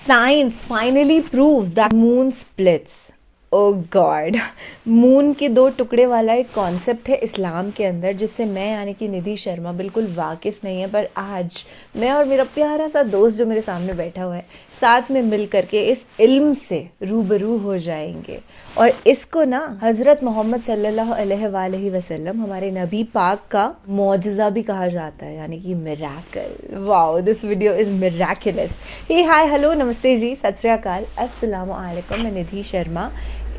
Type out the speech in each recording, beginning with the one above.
Science finally proves that moon splits. Oh God, moon के दो टुकड़े वाला एक कॉन्सेप्ट है इस्लाम के अंदर जिससे मैं यानी कि निधि शर्मा बिल्कुल वाकिफ़ नहीं है, पर आज मैं और मेरा प्यारा सा दोस्त जो मेरे सामने बैठा हुआ है साथ में मिल करके इस इल्म से रूबरू हो जाएंगे। और इसको ना हज़रत मोहम्मद सल्लल्लाहु अलैहि वसल्लम हमारे नबी पाक का मौजज़ा भी कहा जाता है, यानी कि miracle. Wow, this video is miraculous. Hey hi hello नमस्ते जी, सत श्री अकाल, अस्सलामु अलैकुम। मैं निधि शर्मा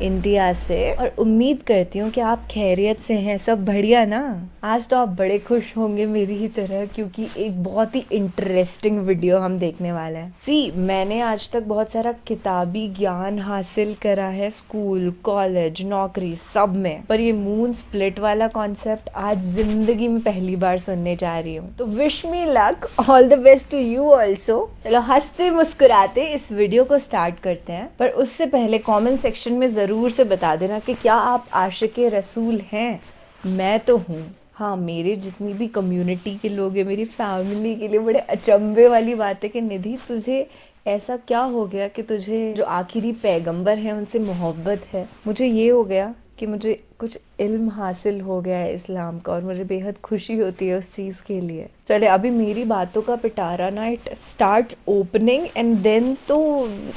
इंडिया से, और उम्मीद करती हूँ कि आप खैरियत से हैं, सब बढ़िया ना। आज तो आप बड़े खुश होंगे मेरी ही तरह, क्योंकि एक बहुत ही इंटरेस्टिंग वीडियो हम देखने वाले हैं। मैंने आज तक बहुत सारा किताबी ज्ञान हासिल करा है, स्कूल, कॉलेज, नौकरी सब में, पर ये मून स्प्लिट वाला कॉन्सेप्ट आज जिंदगी में पहली बार सुनने जा रही हूँ। तो wish me luck, all the best to you also. चलो हंसते मुस्कुराते इस वीडियो को स्टार्ट करते हैं, पर उससे पहले कॉमेंट सेक्शन में जरूर से बता देना कि क्या आप आशिक़े रसूल हैं। मैं तो हूँ। हाँ, मेरे जितनी भी कम्युनिटी के लोग हैं, मेरी फैमिली के लिए बड़े अचंभे वाली बात है कि निधि तुझे ऐसा क्या हो गया कि तुझे जो आखिरी पैगंबर हैं उनसे मोहब्बत है। मुझे ये हो गया कि मुझे कुछ इल्म हासिल हो गया है इस्लाम का, और मुझे बेहद खुशी होती है उस चीज़ के लिए। चले, अभी मेरी बातों का पिटारा ना it start opening and then तो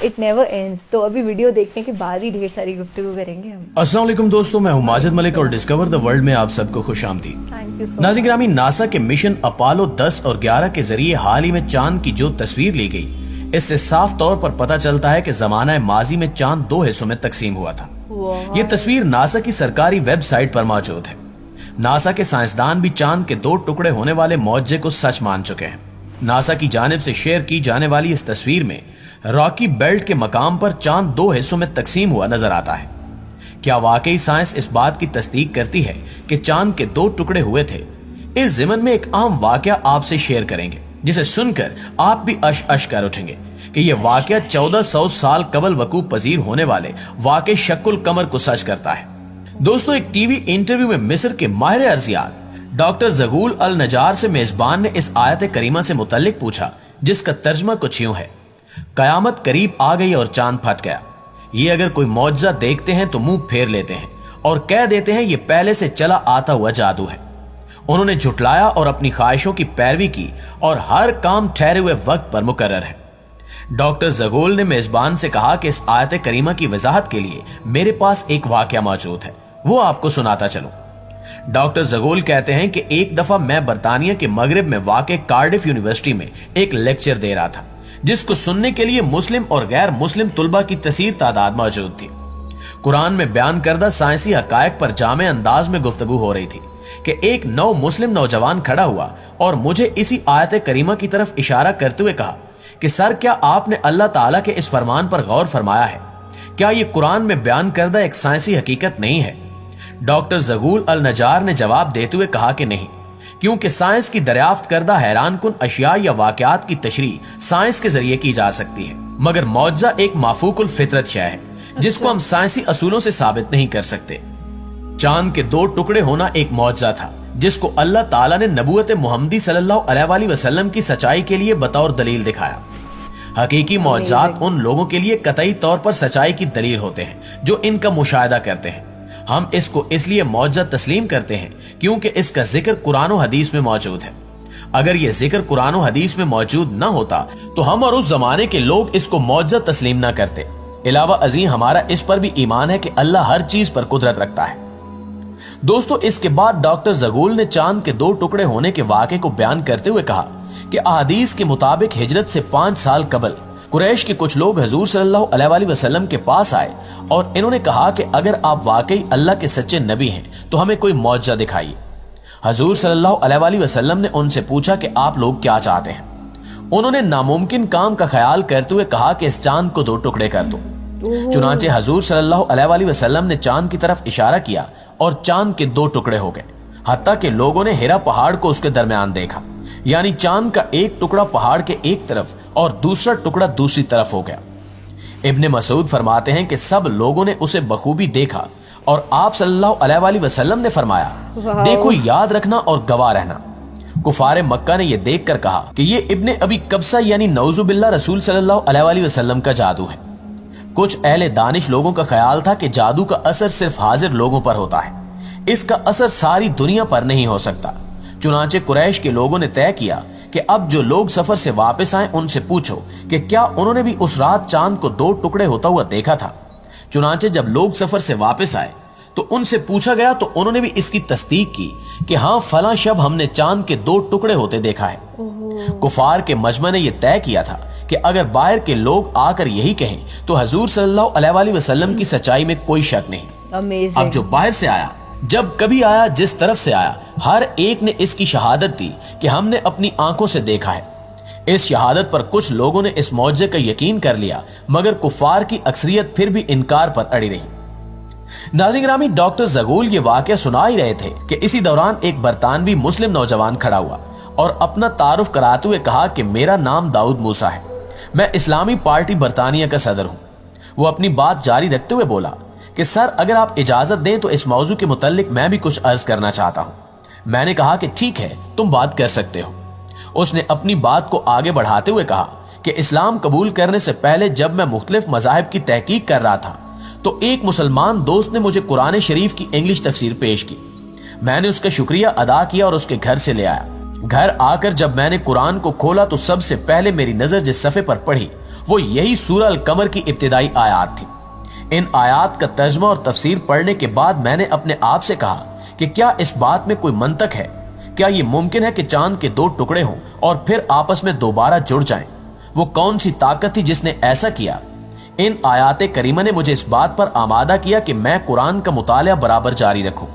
इट नेवर एंड्स। तो अभी वीडियो देखने के बाद ही ढेर सारी गुफ्तगू करेंगे हम। अस्सलाम वालेकुम दोस्तों, मैं हूं माजिद मलिक और डिस्कवर द वर्ल्ड में आप सबको खुशामदीद। Thank you so much. नाज़रीन ग्रामी, नासा के मिशन अपोलो 10 और 11 के जरिए हाल ही में चांद की जो तस्वीर ली गई, इससे साफ तौर पर पता चलता है कि जमाना माजी में चांद दो हिस्सों में तकसीम हुआ था। ये तस्वीर नासा की सरकारी वेबसाइट पर मौजूद है। नासा के साइंसदान भी चांद के दो टुकड़े होने वाले मौजज़े को सच मान चुके हैं। नासा की जानिब से शेयर की जाने वाली इस तस्वीर में रॉकी बेल्ट के मकाम पर चांद दो हिस्सों में तकसीम हुआ नजर आता है। क्या वाकई साइंस इस बात की तस्दीक करती है कि चांद के दो टुकड़े हुए थे? इस ज़िमन में एक अहम वाकया आपसे शेयर करेंगे, जिसे सुनकर आप भी अश अश कर उठेंगे कि यह वाकया 1400 साल कबल वकूफ पजीर होने वाले वाक़े शक्ल कमर को सच करता है। दोस्तों, एक टीवी इंटरव्यू में मिस्र के माहिर अर्जियात डॉक्टर ज़गूल अल नजार से मेजबान ने इस आयत करीमा से मुतल्लिक पूछा, जिसका तर्जमा कुछ यूं है: कयामत करीब आ गई और चांद फट गया। ये अगर कोई मौजज़ा देखते हैं तो मुंह फेर लेते हैं और कह देते हैं ये पहले से चला आता हुआ जादू है। उन्होंने झुटलाया और अपनी ख्वाहिशों की पैरवी की, और हर काम ठहरे हुए वक्त पर मुकर्रर है। डॉक्टर ज़गूल ने मेजबान से कहा कि इस आयत करीमा की वजाहत के लिए मेरे पास एक वाकया मौजूद है, वो आपको सुनाता चलूं। डॉक्टर ज़गूल कहते हैं कि एक दफा मैं बरतानिया के मगरिब में वाक़े कार्डिफ यूनिवर्सिटी में एक लेक्चर दे रहा था, जिसको सुनने के लिए मुस्लिम और गैर मुस्लिम तुलबा की कसीर तादाद मौजूद थी। कुरान में बयान करदा साइंसी हकायक पर जामे अंदाज में गुफ्तगू हो रही थी कि एक नौ मुस्लिम नौजवान खड़ा हुआ और मुझे इसी आयत करीमा की तरफ इशारा करते हुए कहा कि सर, क्या आपने अल्लाह ताला के इस फरमान पर गौर फरमाया है? क्या ये कुरान में बयान करदा एक साइंसी हकीकत नहीं है? डॉक्टर ज़गूल अल नजार ने जवाब देते हुए कहा कि नहीं, क्योंकि साइंस की दरियाफ्त करदा हैरान कुन अशिया या वाकयात की तशरीह साइंस के जरिए की जा सकती है, मगर मौजज़ा एक माफूकुल फितरत शय है जिसको हम साइंसी असूलों से साबित नहीं कर सकते। चांद के दो टुकड़े होना एक मौजज़ा था जिसको अल्लाह ताला ने नबूवत मुहम्मदी सल्लल्लाहु अलैहि वसल्लम की सच्चाई के लिए बतौर दलील दिखाया। हकीकी मौजज़ात उन लोगों के लिए कतई तौर पर सच्चाई की दलील होते हैं जो इनका मुशाहिदा करते हैं। हम इसको इसलिए मौजज़ा तस्लीम करते हैं क्योंकि इसका जिक्र कुरान और हदीस में मौजूद है। अगर यह जिक्र कुरान और हदीस में मौजूद न होता तो हम और उस जमाने के लोग इसको मौजज़ा तस्लीम न करते। इलावा अजीम, हमारा इस पर भी ईमान है कि अल्लाह हर चीज पर कुदरत रखता है। दोस्तों, इसके बाद डॉक्टर ज़गूल ने चांद के दो टुकड़े होने के वाक़े को बयान करते हुए कहा कि अहादीस के मुताबिक हिजरत से 5 साल कबल कुरैश के कुछ लोग हजूर सल्लल्लाहु अलैहि वसल्लम के पास आए और इन्होंने कहा कि अगर आप वाकई अल्लाह के सच्चे नबी हैं तो हमें कोई मौजज़ा दिखाइए। हजूर सल्लल्लाहु अलैहि वसल्लम ने उनसे पूछा कि आप लोग क्या चाहते हैं। उन्होंने नामुमकिन काम का ख्याल करते हुए कहा कि इस चांद को दो टुकड़े कर दो। चुनांचे हजूर सल्लल्लाहु अलैहि वसल्लम ने चांद की तरफ इशारा किया और चांद के दो टुकड़े हो गए। हत्ता के लोगों ने हिरा पहाड़ को उसके दरमियान देखा, यानी चांद का एक टुकड़ा पहाड़ के एक तरफ और दूसरा टुकड़ा दूसरी तरफ हो गया। इब्ने मसूद फरमाते हैं कि सब लोगों ने उसे बखूबी देखा और आप सल्लल्लाहु अलैहि वसल्लम ने फरमाया, देखो, याद रखना और गवाह रहना। कुफार मक्का ने यह देखकर कहा कि ये इब्ने अबी कब्सा यानी नऊज़ु बिल्लाह रसूल सल्लल्लाहु अलैहि वसल्लम का जादू है। कुछ अहले दानिश लोगों का ख्याल था कि जादू का असर सिर्फ हाजिर लोगों पर होता है, इसका असर सारी दुनिया पर नहीं हो सकता। चुनांचे कुरैश के लोगों ने तय किया कि अब जो लोग सफर से वापस आए उनसे पूछो कि क्या उन्होंने भी उस रात चांद को 2 टुकड़े होता हुआ देखा था। चुनांचे जब लोग सफर से वापस आए तो उनसे पूछा गया तो उन्होंने भी इसकी तस्दीक की कि हाँ, फलां शब हमने चांद के 2 टुकड़े होते देखा है। कुफार के मजमा ने यह तय किया था कि अगर बाहर के लोग आकर यही कहें तो हजूर सल्लल्लाहु अलैहि वसल्लम की सच्चाई में कोई शक नहीं। Amazing. अब जो बाहर से आया, जब कभी आया, जिस तरफ से आया, हर एक ने इसकी शहादत दी कि हमने अपनी आंखों से देखा है। इस शहादत पर कुछ लोगों ने इस मौजे का यकीन कर लिया, मगर कुफार की अक्सरियत फिर भी इनकार पर अड़ी रही। नाज़रीन गिरामी, डॉक्टर ज़गूल ये वाकया सुना ही रहे थे कि इसी दौरान एक बरतानवी मुस्लिम नौजवान खड़ा हुआ और अपना तारुफ कराते हुए कहा कि मेरा नाम दाऊद मूसा है, मैं इस्लामी पार्टी बरतानिया का सदर हूं। वो अपनी बात जारी रखते हुए बोला कि सर, अगर आप इजाजत दें तो इस मौजू के मुतालिक मैं भी कुछ अर्ज करना चाहता हूं। मैंने कहा कि ठीक है, तुम बात कर सकते हो। उसने अपनी बात को आगे बढ़ाते हुए कहा कि इस्लाम कबूल करने से पहले जब मैं मुख्तलिफ मज़ाहिब की तहकीक कर रहा था तो एक मुसलमान दोस्त ने मुझे कुरान शरीफ की इंग्लिश तफसीर पेश की। मैंने उसका शुक्रिया अदा किया और उसके घर से ले आया। घर आकर जब मैंने कुरान को खोला तो सबसे पहले मेरी नजर जिस सफ़े पर पड़ी वो यही सूरह अल कमर की इब्तिदाई आयात थी। इन आयात का तर्जमा और तफसीर पढ़ने के बाद मैंने अपने आप से कहा कि क्या इस बात में कोई मंतक है? क्या ये मुमकिन है कि चांद के 2 टुकड़े हों और फिर आपस में दोबारा जुड़ जाएं? वो कौन सी ताकत थी जिसने ऐसा किया? इन आयाते करीमा ने मुझे इस बात पर आमादा किया कि मैं कुरान का मुतालिया बराबर जारी रखूं।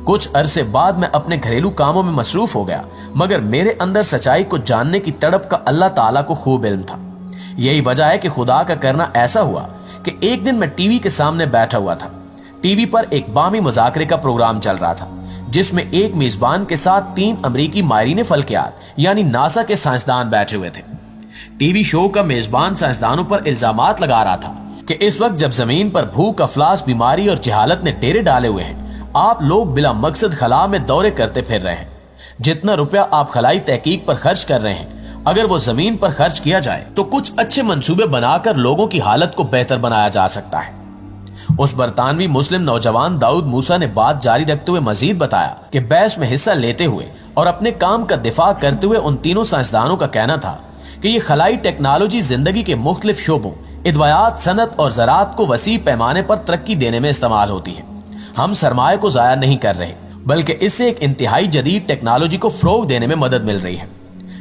कुछ अरसे बाद मैं अपने घरेलू कामों में मसरूफ हो गया, मगर मेरे अंदर सच्चाई को जानने की तड़प का अल्लाह ताला को खूब इल्म था। यही वजह है कि खुदा का करना ऐसा हुआ कि एक दिन मैं टीवी के सामने बैठा हुआ था। टीवी पर एक बामी मुज़ाकरे का प्रोग्राम चल रहा था जिसमें एक मेजबान के साथ 3 अमरीकी माहिरीन फल्कियात यानी नासा के साइंसदान बैठे हुए थे। टीवी शो का मेजबान साइंसदानों पर इल्जामात लगा रहा था कि इस वक्त जब जमीन पर भूख, अफलास, बीमारी और जहालत ने डेरे डाले हुए हैं, आप लोग बिला मकसद खला में दौरे करते फिर रहे हैं। जितना रुपया आप खलाई तहकीक पर खर्च कर रहे हैं, अगर वो जमीन पर खर्च किया जाए तो कुछ अच्छे मंसूबे बनाकर लोगों की हालत को बेहतर बनाया जा सकता है। उस बरतानवी मुस्लिम नौजवान दाऊद मूसा ने बात जारी रखते हुए मजीद बताया कि बहस में हिस्सा लेते हुए और अपने काम का दिफा करते हुए उन तीनों साइंसदानों का कहना था कि ये खलाई टेक्नोलॉजी जिंदगी के मुख्तलिफ शोबों, इदवायात, सनत और ज़राअत को वसी पैमाने पर तरक्की देने में इस्तेमाल होती है। हम सरमाए को जाया नहीं कर रहे, बल्कि इससे एक इंतहाई जदीद टेक्नोलॉजी को फ़रोग देने में मदद मिल रही है।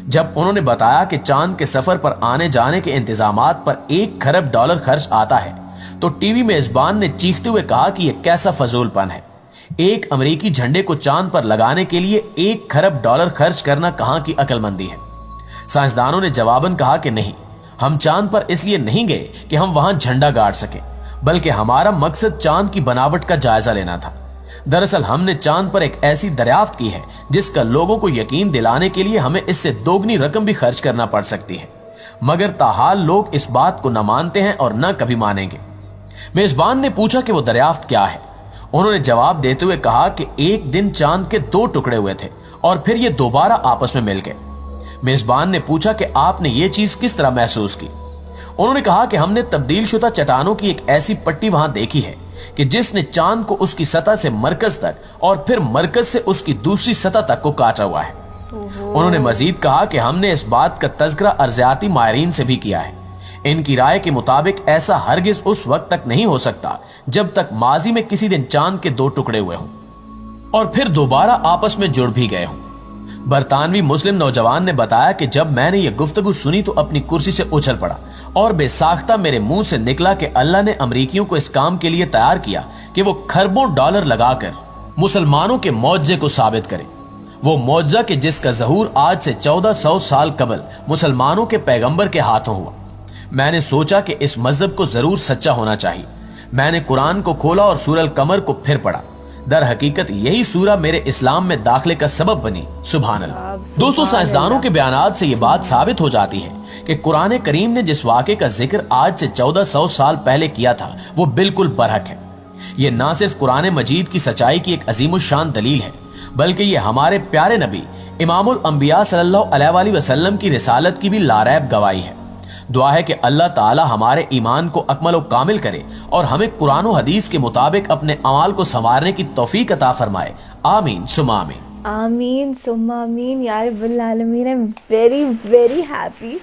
जब उन्होंने बताया कि चांद के सफर पर आने जाने के इंतजामात पर $1 खरब खर्च आता है तो टीवी मेजबान ने चीखते हुए कहा कि यह कैसा फजूलपन है। एक अमेरिकी झंडे को चांद पर लगाने के लिए $1 खरब खर्च करना कहां की अक्लमंदी है। साइंसदानों ने जवाबन कहा कि नहीं, हम चांद पर इसलिए नहीं गए कि हम वहां झंडा गाड़ सके, बल्कि हमारा मकसद चांद की बनावट का जायजा लेना था। दरअसल हमने चांद पर एक ऐसी दरियाफ्त की है जिसका लोगों को यकीन दिलाने के लिए हमें इससे दोगुनी रकम भी खर्च करना पड़ सकती है, मगर ताहाल लोग इस बात को न मानते हैं और न कभी मानेंगे। मेजबान ने पूछा कि वो दरियाफ्त क्या है। उन्होंने जवाब देते हुए कहा कि एक दिन चांद के 2 टुकड़े हुए थे और फिर ये दोबारा आपस में मिल गए। मेजबान ने पूछा कि आपने ये चीज किस तरह महसूस की। उन्होंने कहा कि हमने तब्दील शुदा चट्टानों की एक ऐसी पट्टी वहां देखी है कि जिसने चांद को उसकी सतह से मरकज तक और फिर मरकज से उसकी दूसरी सतह तक को काटा हुआ है। उन्होंने मजीद कहा कि हमने इस बात का तज़किरा अर्ज़ियाती माहिरीन से भी किया है। इनकी राय के मुताबिक ऐसा हरगिज उस वक्त तक नहीं हो सकता जब तक माजी में किसी दिन चांद के 2 टुकड़े हुए हों और फिर दोबारा आपस में जुड़ भी गए हों। बरतानवी मुस्लिम नौजवान ने बताया कि जब मैंने ये गुफ्तगू सुनी तो अपनी कुर्सी से उछल पड़ा और बेसाख्ता मेरे मुंह से निकला कि अल्लाह ने अमरीकियों को इस काम के लिए तैयार किया कि वो खरबों डॉलर लगाकर मुसलमानों के मौजे को साबित करें। वो मौजा कि जिसका ज़हूर आज से 1400 साल कबल मुसलमानों के पैगंबर के हाथों हुआ। मैंने सोचा कि इस मजहब को जरूर सच्चा होना चाहिए। मैंने कुरान को खोला और सूरह अल कमर को फिर पढ़ा। दर हकीकत यही सूरा मेरे इस्लाम में दाखिले का सबब बनी। सुभान अल्लाह। दोस्तों, साइंसदानों के बयानात से ये बात साबित हो जाती है कि कुरान करीम ने जिस वाक़े का जिक्र आज से 1400 साल पहले किया था वो बिल्कुल बरहक है। ये ना सिर्फ कुरान मजीद की सच्चाई की एक अजीमुशान दलील है, बल्कि ये हमारे प्यारे नबी امام الانبیاء صلی اللہ علیہ وآلہ وسلم کی رسالت کی بھی لاریب گواہی ہے۔ دعا ہے کہ اللہ تعالی ہمارے ایمان کو اکمل و کامل کرے اور ہمیں قرآن و حدیث کے مطابق اپنے اعمال کو سنوارنے کی توفیق عطا فرمائے، آمین ثم آمین۔ آمین ثم آمین یا رب العالمین۔ I am very very happy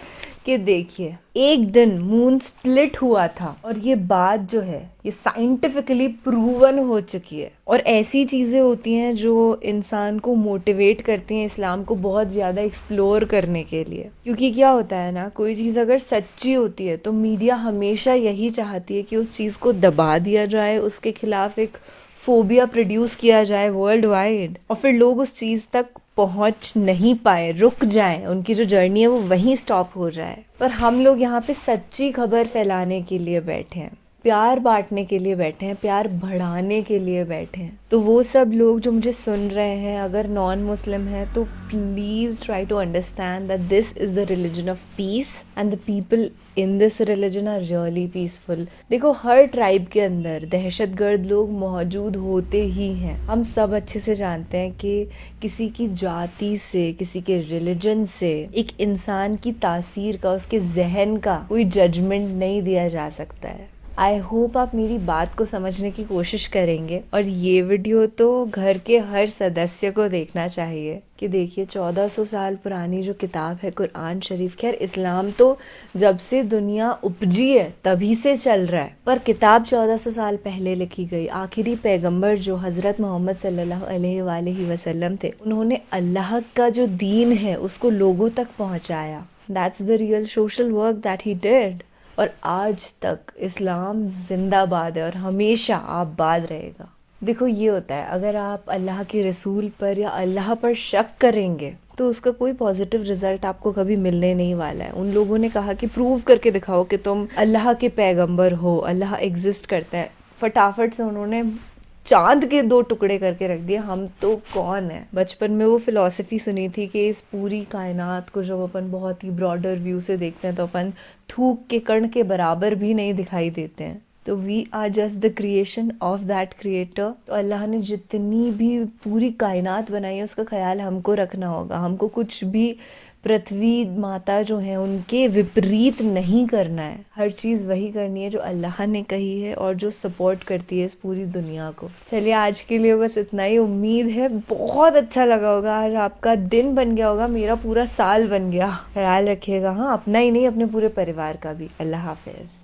کہ دیکھیے ایک دن مون سپلٹ ہوا تھا اور یہ بات جو ہے یہ سائنٹیفکلی پروون ہو چکی ہے، اور ایسی چیزیں ہوتی ہیں جو انسان کو موٹیویٹ کرتی ہیں اسلام کو بہت زیادہ ایکسپلور کرنے کے لیے، کیونکہ کیا ہوتا ہے نا، کوئی چیز اگر سچی ہوتی ہے تو میڈیا ہمیشہ یہی چاہتی ہے کہ اس چیز کو دبا دیا جائے، اس کے خلاف ایک فوبیا پروڈیوس کیا جائے ورلڈ وائڈ، اور پھر لوگ اس چیز تک پہنچ نہیں پائے، رک جائیں، ان کی جو جرنی ہے وہ وہیں سٹاپ ہو جائے۔ پر ہم لوگ یہاں پہ سچی خبر پھیلانے کے لیے بیٹھے ہیں، پیار بانٹنے کے لیے بیٹھے ہیں، پیار بڑھانے کے لیے بیٹھے ہیں۔ تو وہ سب لوگ جو مجھے سن رہے ہیں اگر نان مسلم ہیں تو please try to understand that this is the religion of peace and the people in this religion are really peaceful. دیکھو ہر ٹرائب کے اندر دہشت گرد لوگ موجود ہوتے ہی ہیں، ہم سب اچھے سے جانتے ہیں کہ کسی کی جاتی سے، کسی کے ریلیجن سے ایک انسان کی تاثیر کا، اس کے ذہن کا کوئی ججمنٹ نہیں دیا جا سکتا ہے۔ آئی ہوپ آپ میری بات کو سمجھنے کی کوشش کریں گے، اور یہ ویڈیو تو گھر کے ہر سدسیہ کو دیکھنا چاہیے کہ دیکھیے 1400 سال پرانی جو کتاب ہے قرآن شریف، خیر اسلام تو جب سے دنیا اپجی ہے تبھی سے چل رہا ہے، پر کتاب 1400 سال پہلے لکھی گئی۔ آخری پیغمبر جو حضرت محمد صلی اللہ علیہ وآلہ وسلم تھے، انہوں نے اللہ کا جو دین ہے اس کو لوگوں تک پہنچایا۔ That's the real social work that he did, اور آج تک اسلام زندہ باد ہے اور ہمیشہ آباد رہے گا۔ دیکھو یہ ہوتا ہے، اگر آپ اللہ کے رسول پر یا اللہ پر شک کریں گے تو اس کا کوئی پازیٹیو رزلٹ آپ کو کبھی ملنے نہیں والا ہے۔ ان لوگوں نے کہا کہ پروو کر کے دکھاؤ کہ تم اللہ کے پیغمبر ہو، اللہ ایگزسٹ کرتا ہے، فٹافٹ سے انہوں نے چاند کے 2 ٹکڑے کر کے رکھ دیے، ہم تو کون ہیں۔ بچپن میں وہ فلسفی سنی تھی کہ اس پوری کائنات کو جب اپن بہت ہی براڈر ویو سے دیکھتے ہیں تو اپن تھوک کے کण کے برابر بھی نہیں دکھائی دیتے ہیں، تو we are just the creation of that creator. تو اللہ نے جتنی بھی پوری کائنات بنائی ہے اس کا خیال ہم کو رکھنا ہوگا، ہم کو کچھ بھی پرتھوی ماتا جو ہیں ان کے وپریت نہیں کرنا ہے، ہر چیز وہی کرنی ہے جو اللہ نے کہی ہے اور جو سپورٹ کرتی ہے اس پوری دنیا کو۔ چلیے آج کے لیے بس اتنا ہی، امید ہے بہت اچھا لگا ہوگا، آج آپ کا دن بن گیا ہوگا، میرا پورا سال بن گیا۔ خیال رکھیے گا، ہاں اپنا ہی نہیں اپنے پورے پریوار کا بھی۔ اللہ حافظ۔